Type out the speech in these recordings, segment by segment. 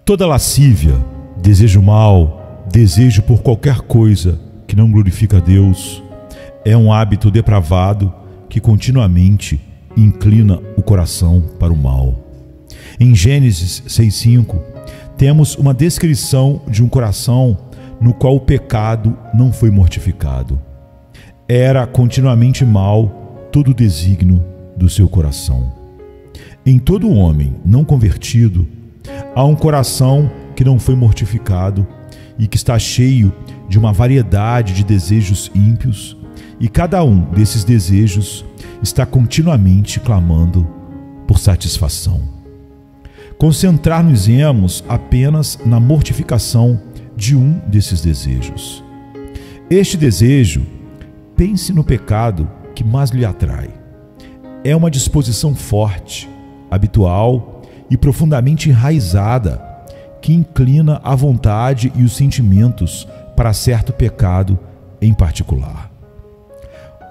Toda lascívia, desejo mal, desejo por qualquer coisa que não glorifica a Deus, é um hábito depravado que continuamente inclina o coração para o mal. Em Gênesis 6:5, temos uma descrição de um coração no qual o pecado não foi mortificado. Era continuamente mal todo o desígnio do seu coração. Em todo homem não convertido, há um coração que não foi mortificado e que está cheio de uma variedade de desejos ímpios, e cada um desses desejos está continuamente clamando por satisfação. Concentrar-nos-emos apenas na mortificação de um desses desejos. Este desejo, pense no pecado que mais lhe atrai. É uma disposição forte, habitual e profundamente enraizada que inclina a vontade e os sentimentos para certo pecado em particular.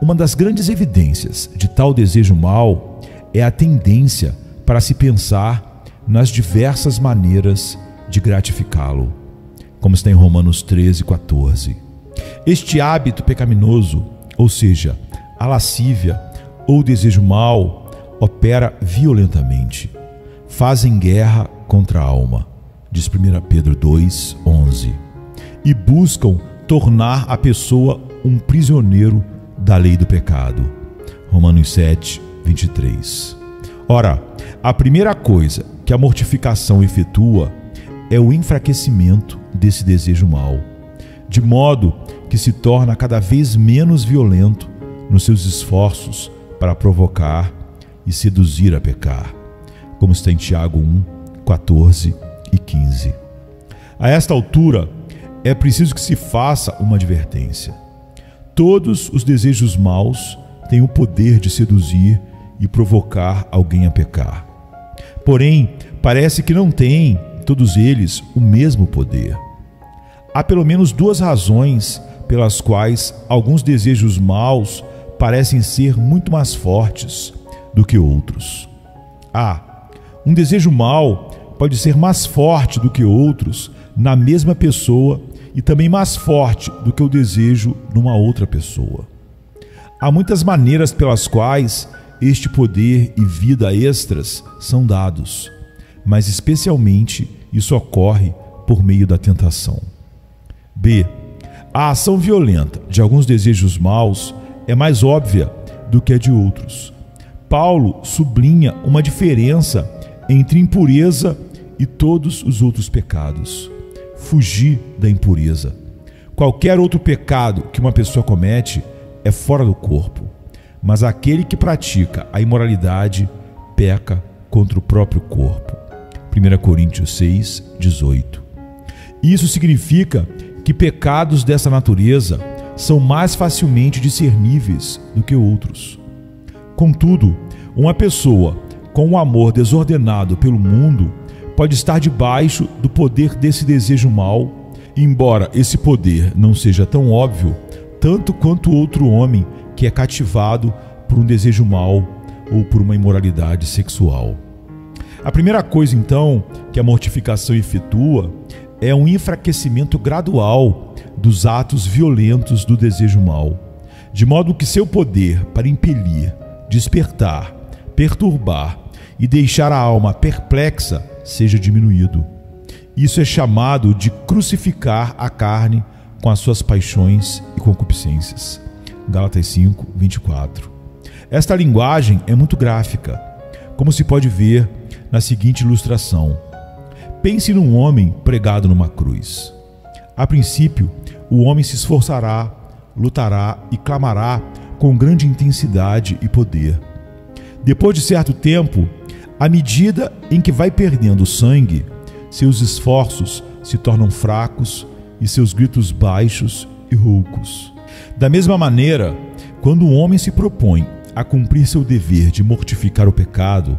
Uma das grandes evidências de tal desejo mau é a tendência para se pensar nas diversas maneiras de gratificá-lo, como está em Romanos 13:14. Este hábito pecaminoso, ou seja, a lascívia ou o desejo mau, opera violentamente. Fazem guerra contra a alma, diz 1 Pedro 2:11, e buscam tornar a pessoa um prisioneiro da lei do pecado, Romanos 7:23. Ora, a primeira coisa que a mortificação efetua é o enfraquecimento desse desejo mau, de modo que se torna cada vez menos violento nos seus esforços para provocar e seduzir a pecar, como está em Tiago 1:14 e 15. A esta altura, é preciso que se faça uma advertência. Todos os desejos maus têm o poder de seduzir e provocar alguém a pecar. Porém, parece que não têm, todos eles, o mesmo poder. Há pelo menos duas razões pelas quais alguns desejos maus parecem ser muito mais fortes do que outros. Um desejo mau pode ser mais forte do que outros na mesma pessoa e também mais forte do que o desejo numa outra pessoa. Há muitas maneiras pelas quais este poder e vida extras são dados, mas especialmente isso ocorre por meio da tentação. A ação violenta de alguns desejos maus é mais óbvia do que a de outros. Paulo sublinha uma diferença entre impureza e todos os outros pecados. Fugir da impureza. Qualquer outro pecado que uma pessoa comete é fora do corpo, mas aquele que pratica a imoralidade peca contra o próprio corpo. 1 Coríntios 6:18. Isso significa que pecados dessa natureza são mais facilmente discerníveis do que outros. Contudo, uma pessoa com um amor desordenado pelo mundo pode estar debaixo do poder desse desejo mau, embora esse poder não seja tão óbvio, tanto quanto outro homem que é cativado por um desejo mau ou por uma imoralidade sexual. A primeira coisa, então, que a mortificação efetua é um enfraquecimento gradual dos atos violentos do desejo mau, de modo que seu poder para impelir, despertar, perturbar e deixar a alma perplexa seja diminuído. Isso é chamado de crucificar a carne com as suas paixões e concupiscências. Gálatas 5:24. Esta linguagem é muito gráfica, como se pode ver na seguinte ilustração. Pense num homem pregado numa cruz. A princípio, o homem se esforçará, lutará e clamará com grande intensidade e poder. Depois de certo tempo, à medida em que vai perdendo sangue, seus esforços se tornam fracos e seus gritos baixos e roucos. Da mesma maneira, quando o homem se propõe a cumprir seu dever de mortificar o pecado,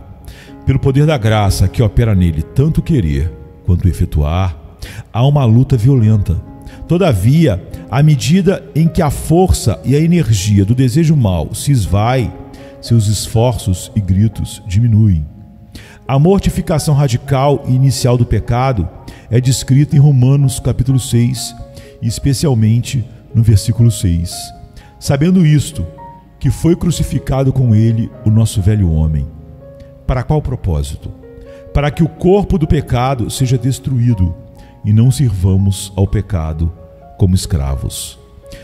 pelo poder da graça que opera nele tanto querer quanto efetuar, há uma luta violenta. Todavia, à medida em que a força e a energia do desejo mau se esvai, seus esforços e gritos diminuem. A mortificação radical e inicial do pecado é descrita em Romanos capítulo 6, e especialmente no versículo 6. Sabendo isto, que foi crucificado com ele o nosso velho homem. Para qual propósito? Para que o corpo do pecado seja destruído e não sirvamos ao pecado como escravos.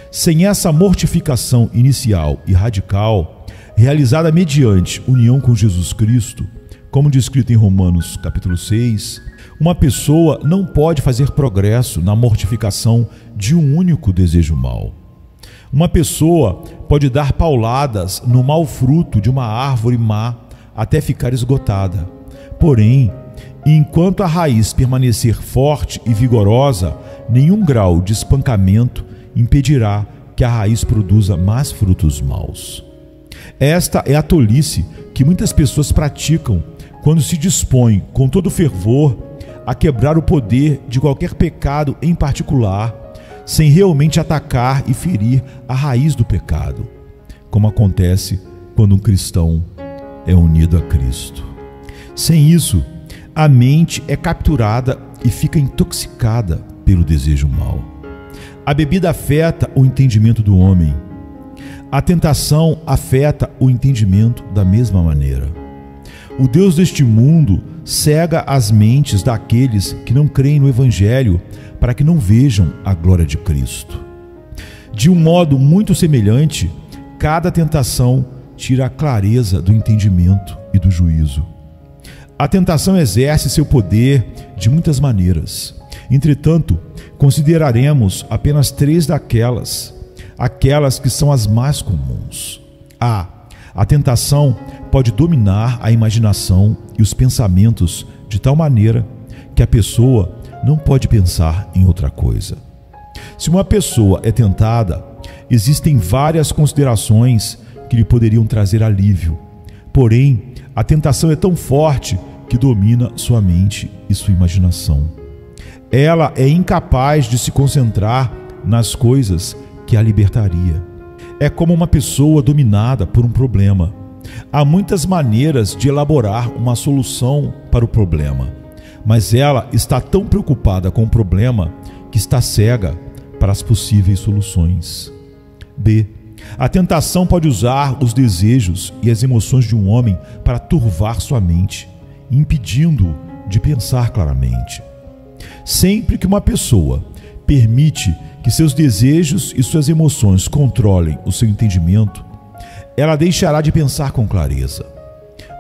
Sem essa mortificação inicial e radical, realizada mediante união com Jesus Cristo, como descrito em Romanos capítulo 6, uma pessoa não pode fazer progresso na mortificação de um único desejo mau. Uma pessoa pode dar pauladas no mau fruto de uma árvore má até ficar esgotada. Porém, enquanto a raiz permanecer forte e vigorosa, nenhum grau de espancamento impedirá que a raiz produza mais frutos maus. Esta é a tolice que muitas pessoas praticam quando se dispõem com todo fervor a quebrar o poder de qualquer pecado em particular, sem realmente atacar e ferir a raiz do pecado, como acontece quando um cristão é unido a Cristo. Sem isso, a mente é capturada e fica intoxicada pelo desejo mau. A bebida afeta o entendimento do homem. A tentação afeta o entendimento da mesma maneira. O Deus deste mundo cega as mentes daqueles que não creem no Evangelho para que não vejam a glória de Cristo. De um modo muito semelhante, cada tentação tira a clareza do entendimento e do juízo. A tentação exerce seu poder de muitas maneiras. Entretanto, consideraremos apenas 3 daquelas, aquelas que são as mais comuns. A tentação pode dominar a imaginação e os pensamentos de tal maneira que a pessoa não pode pensar em outra coisa. Se uma pessoa é tentada, existem várias considerações que lhe poderiam trazer alívio. Porém, a tentação é tão forte que domina sua mente e sua imaginação. Ela é incapaz de se concentrar nas coisas que a libertaria. É como uma pessoa dominada por um problema. Há muitas maneiras de elaborar uma solução para o problema, mas ela está tão preocupada com o problema que está cega para as possíveis soluções. A tentação pode usar os desejos e as emoções de um homem para turvar sua mente, impedindo-o de pensar claramente. Sempre que uma pessoa permite que seus desejos e suas emoções controlem o seu entendimento, ela deixará de pensar com clareza.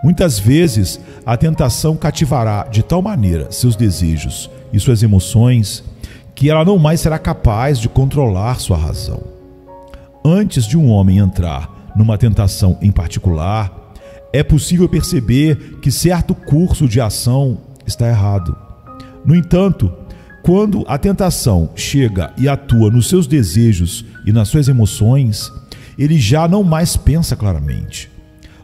Muitas vezes, a tentação cativará de tal maneira seus desejos e suas emoções que ela não mais será capaz de controlar sua razão. Antes de um homem entrar numa tentação em particular, é possível perceber que certo curso de ação está errado. No entanto, quando a tentação chega e atua nos seus desejos e nas suas emoções, ele já não mais pensa claramente.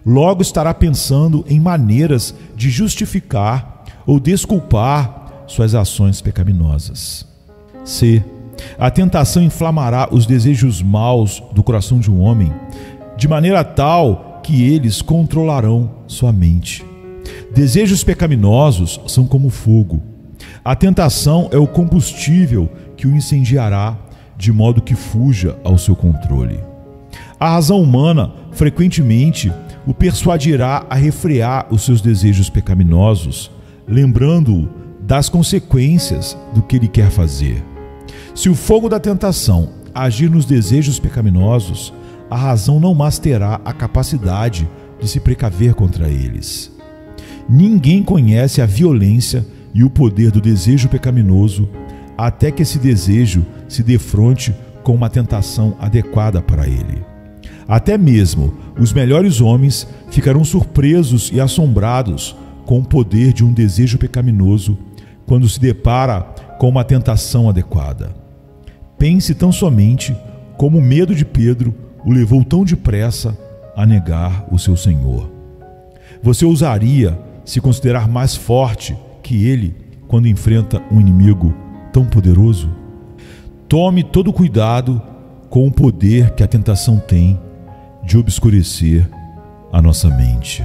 Logo estará pensando em maneiras de justificar ou desculpar suas ações pecaminosas. A tentação inflamará os desejos maus do coração de um homem, de maneira tal que eles controlarão sua mente. Desejos pecaminosos são como fogo. A tentação é o combustível que o incendiará, de modo que fuja ao seu controle. A razão humana frequentemente o persuadirá a refrear os seus desejos pecaminosos, lembrando-o das consequências do que ele quer fazer. Se o fogo da tentação agir nos desejos pecaminosos, a razão não mais terá a capacidade de se precaver contra eles. Ninguém conhece a violência e o poder do desejo pecaminoso até que esse desejo se defronte com uma tentação adequada para ele. Até mesmo os melhores homens ficarão surpresos e assombrados com o poder de um desejo pecaminoso quando se depara com uma tentação adequada. Pense tão somente como o medo de Pedro o levou tão depressa a negar o seu Senhor. Você ousaria se considerar mais forte que ele quando enfrenta um inimigo tão poderoso? Tome todo cuidado com o poder que a tentação tem de obscurecer a nossa mente.